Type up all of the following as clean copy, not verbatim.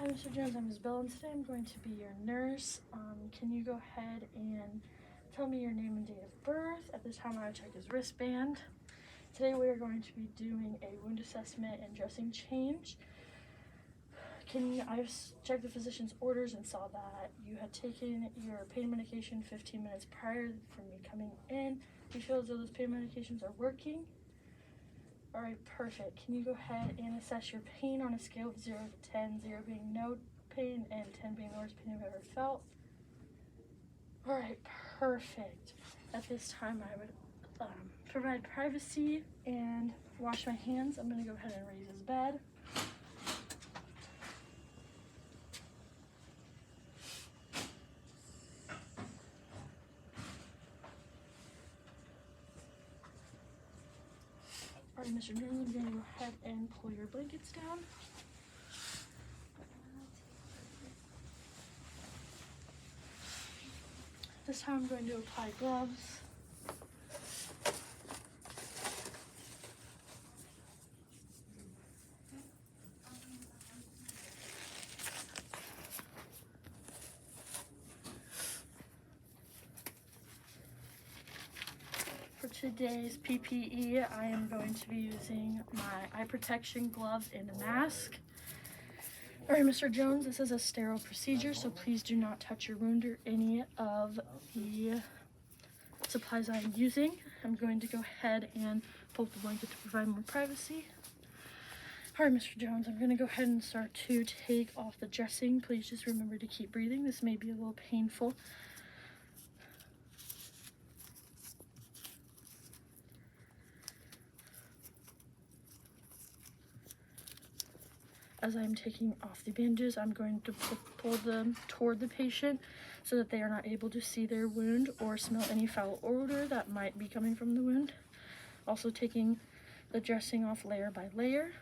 Hi, Mr. Jones. I'm Isabella, and today I'm going to be your nurse. Can you go ahead and tell me your name and date of birth? At this time, I would check his wristband. Today, we are going to be doing a wound assessment and dressing change. I checked the physician's orders and saw that you had taken your pain medication 15 minutes prior from me coming in. Do you feel as though those pain medications are working? All right, perfect. Can you go ahead and assess your pain on a scale of 0 to 10, 0 being no pain and 10 being the worst pain you've ever felt? All right, perfect. At this time, I would provide privacy and wash my hands. I'm going to go ahead and raise his bed. All right, Mr. Jones, I'm going to go ahead and pull your blankets down. This time I'm going to apply gloves. For today's PPE, I am going to be using my eye protection gloves and a mask. All right, Mr. Jones, this is a sterile procedure, so please do not touch your wound or any of the supplies I'm using. I'm going to go ahead and pull up the blanket to provide more privacy. All right, Mr. Jones, I'm going to go ahead and start to take off the dressing. Please just remember to keep breathing. This may be a little painful. As I'm taking off the bandages, I'm going to pull them toward the patient so that they are not able to see their wound or smell any foul odor that might be coming from the wound. Also taking the dressing off layer by layer.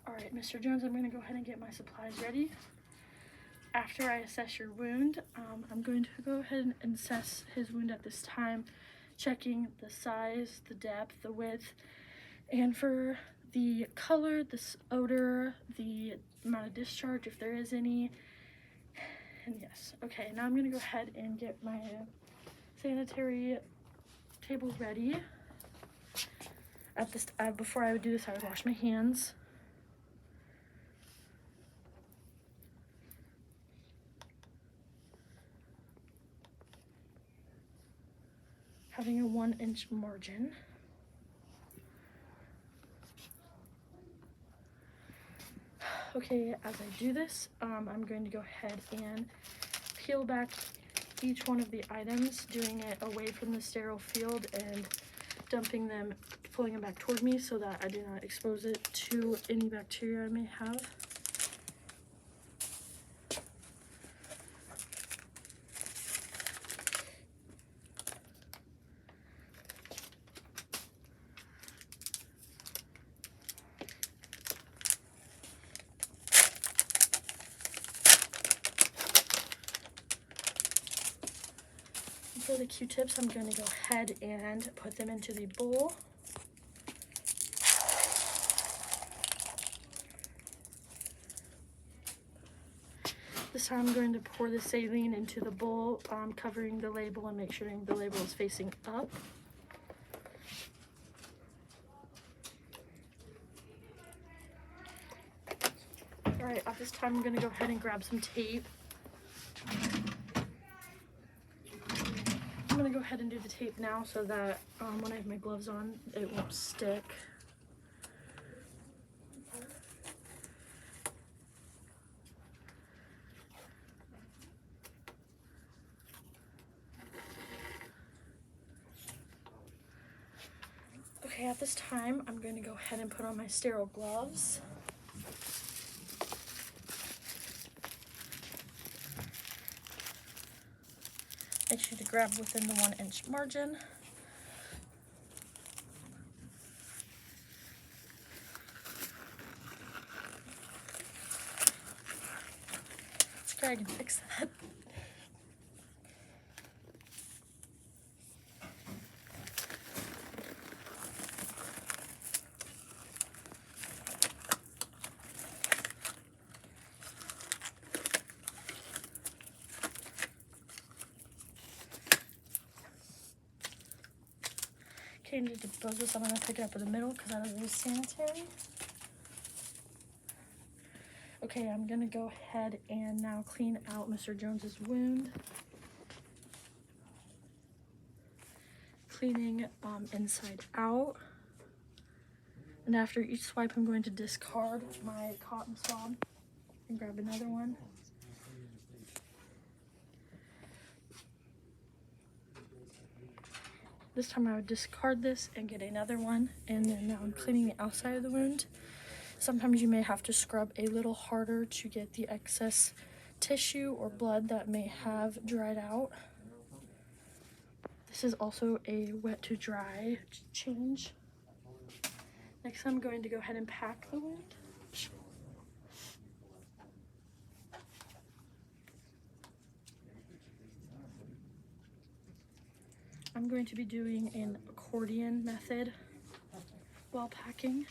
Alright, Mr. Jones, I'm going to go ahead and get my supplies ready. After I assess your wound, I'm going to go ahead and assess his wound at this time, checking the size, the depth, the width, and for the color, the odor, the amount of discharge, if there is any. And yes, okay, now I'm going to go ahead and get my sanitary table ready. Before I would do this, I would wash my hands. Having a 1-inch margin. Okay, as I do this, I'm going to go ahead and peel back each one of the items, doing it away from the sterile field and dumping them, pulling them back toward me so that I do not expose it to any bacteria I may have. For the Q-tips, I'm going to go ahead and put them into the bowl. This time I'm going to pour the saline into the bowl, covering the label and make sure the label is facing up. Alright, at this time I'm going to go ahead and grab some tape. I'm going to go ahead and do the tape now so that when I have my gloves on, it won't stick. Okay, at this time, I'm going to go ahead and put on my sterile gloves. Make sure to grab within the 1-inch margin. sure I can fix that. Okay, to dispose this, I'm gonna pick it up in the middle because that is very sanitary. Okay, I'm gonna go ahead and now clean out Mr. Jones's wound. Cleaning inside out. And after each swipe, I'm going to discard my cotton swab and grab another one. This time I would discard this and get another one, and then now I'm cleaning the outside of the wound. Sometimes you may have to scrub a little harder to get the excess tissue or blood that may have dried out. This is also a wet to dry change. Next I'm going to go ahead and pack the wound. I'm going to be doing an accordion method while packing.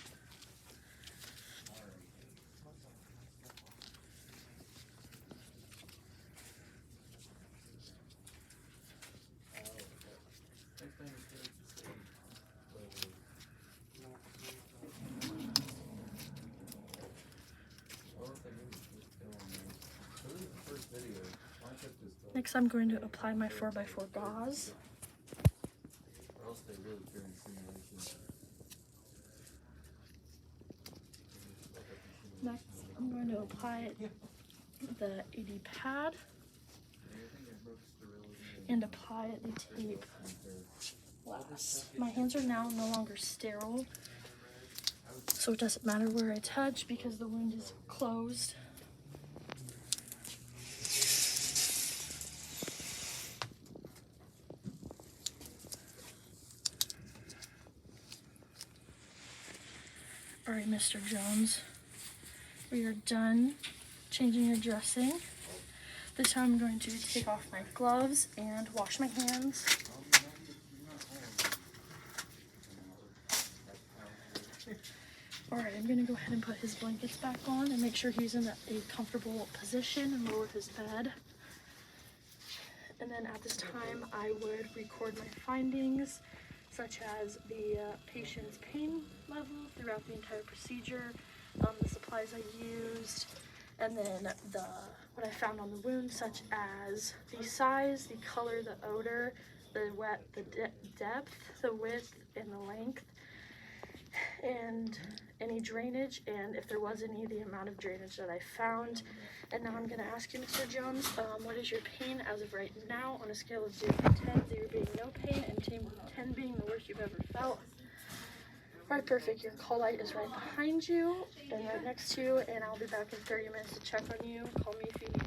Next I'm going to apply my 4x4 gauze. Next, I'm going to apply the AD pad and apply the tape last. My hands are now no longer sterile, so it doesn't matter where I touch because the wound is closed. All right, Mr. Jones. We are done changing your dressing. This time I'm going to take off my gloves and wash my hands. Alright, I'm going to go ahead and put his blankets back on and make sure he's in a comfortable position and lower his bed. And then at this time I would record my findings, such as the patient's pain level throughout the entire procedure, the supplies I used, and then what I found on the wound, such as the size, the color, the odor, the depth, the width, and the length, and any drainage, and if there was any, the amount of drainage that I found. And now I'm going to ask you, Mr. Jones, what is your pain as of right now on a scale of 0 to 10, 0 being no pain and 10 being the worst you've ever felt? Alright, perfect. Your call light is right behind you and right next to you, and I'll be back in 30 minutes to check on you. Call me if you need it.